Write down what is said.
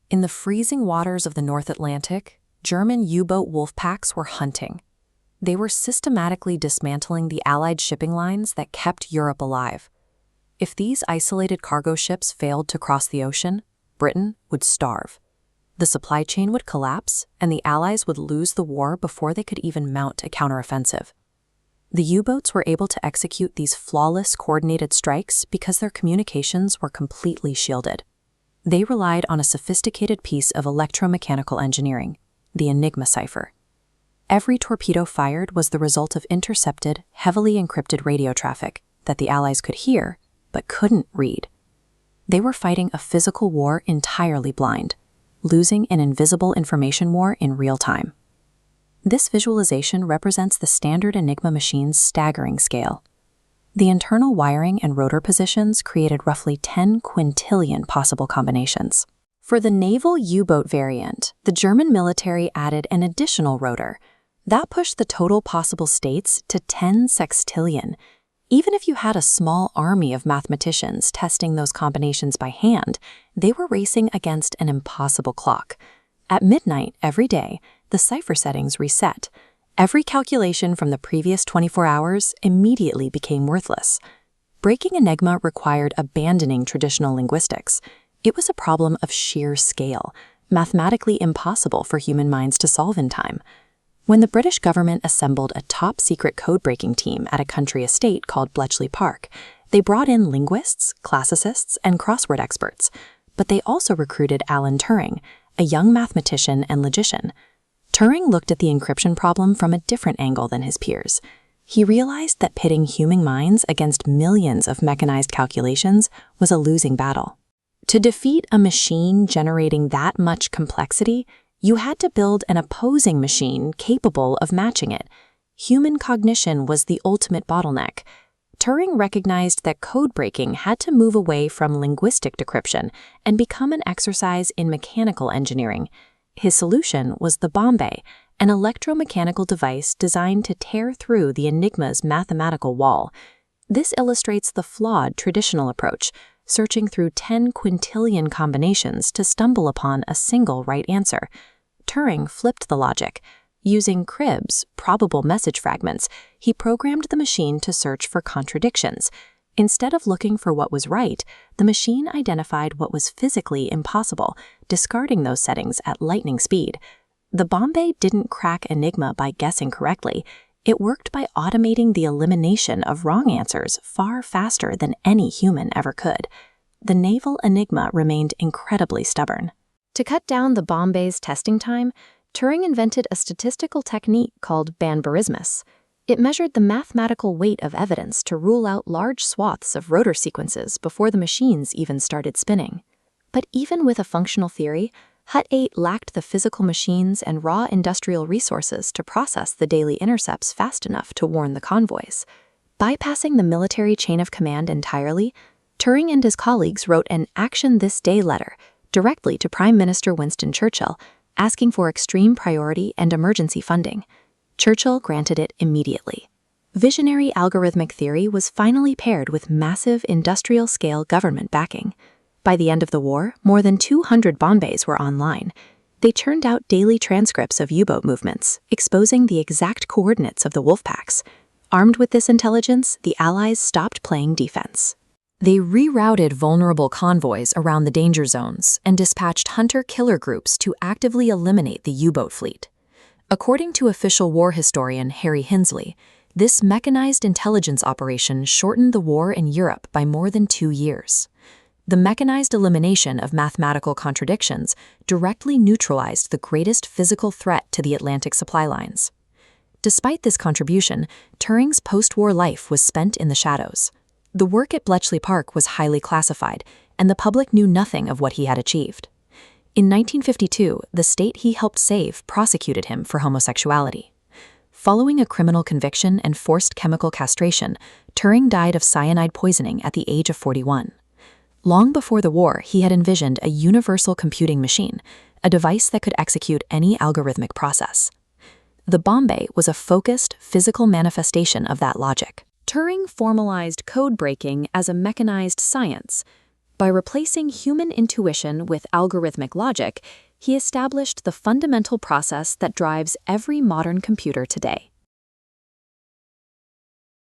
In the freezing waters of the North Atlantic, German U-boat wolf packs were hunting. They were systematically dismantling the Allied shipping lines that kept Europe alive. If these isolated cargo ships failed to cross the ocean, Britain would starve. The supply chain would collapse, and the Allies would lose the war before they could even mount a counteroffensive. The U-boats were able to execute these flawless, coordinated strikes because their communications were completely shielded. They relied on a sophisticated piece of electromechanical engineering, the Enigma cipher. Every torpedo fired was the result of intercepted, heavily encrypted radio traffic that the Allies could hear but couldn't read. They were fighting a physical war entirely blind, losing an invisible information war in real time. This visualization represents the standard Enigma machine's staggering scale. The internal wiring and rotor positions created roughly 10 quintillion possible combinations. For the naval U-boat variant, the German military added an additional rotor. That pushed the total possible states to 10 sextillion. Even if you had a small army of mathematicians testing those combinations by hand, they were racing against an impossible clock. At midnight every day, the cipher settings reset. Every calculation from the previous 24 hours immediately became worthless. Breaking Enigma required abandoning traditional linguistics. It was a problem of sheer scale, mathematically impossible for human minds to solve in time. When the British government assembled a top-secret code-breaking team at a country estate called Bletchley Park, they brought in linguists, classicists, and crossword experts. But they also recruited Alan Turing, a young mathematician and logician. Turing looked at the encryption problem from a different angle than his peers. He realized that pitting human minds against millions of mechanized calculations was a losing battle. To defeat a machine generating that much complexity, you had to build an opposing machine capable of matching it. Human cognition was the ultimate bottleneck. Turing recognized that code breaking had to move away from linguistic decryption and become an exercise in mechanical engineering. His solution was the Bombay, an electromechanical device designed to tear through the Enigma's mathematical wall. This illustrates the flawed traditional approach, searching through 10 quintillion combinations to stumble upon a single right answer. Turing flipped the logic. Using cribs, probable message fragments, he programmed the machine to search for contradictions. Instead of looking for what was right, the machine identified what was physically impossible, discarding those settings at lightning speed. The Bombay didn't crack Enigma by guessing correctly. It worked by automating the elimination of wrong answers far faster than any human ever could. The naval Enigma remained incredibly stubborn. To cut down the Bombay's testing time, Turing invented a statistical technique called banbarismus. It measured the mathematical weight of evidence to rule out large swaths of rotor sequences before the machines even started spinning. But even with a functional theory, Hut-8 lacked the physical machines and raw industrial resources to process the daily intercepts fast enough to warn the convoys. Bypassing the military chain of command entirely, Turing and his colleagues wrote an Action This Day letter directly to Prime Minister Winston Churchill, asking for extreme priority and emergency funding. Churchill granted it immediately. Visionary algorithmic theory was finally paired with massive industrial-scale government backing. By the end of the war, more than 200 Bombays were online. They churned out daily transcripts of U-boat movements, exposing the exact coordinates of the wolf packs. Armed with this intelligence, the Allies stopped playing defense. They rerouted vulnerable convoys around the danger zones and dispatched hunter-killer groups to actively eliminate the U-boat fleet. According to official war historian Harry Hinsley, this mechanized intelligence operation shortened the war in Europe by more than 2 years. The mechanized elimination of mathematical contradictions directly neutralized the greatest physical threat to the Atlantic supply lines. Despite this contribution, Turing's post-war life was spent in the shadows. The work at Bletchley Park was highly classified, and the public knew nothing of what he had achieved. In 1952, the state he helped save prosecuted him for homosexuality. Following a criminal conviction and forced chemical castration, Turing died of cyanide poisoning at the age of 41. Long before the war, he had envisioned a universal computing machine, a device that could execute any algorithmic process. The Bombay was a focused, physical manifestation of that logic. Turing formalized code breaking as a mechanized science. By replacing human intuition with algorithmic logic, he established the fundamental process that drives every modern computer today.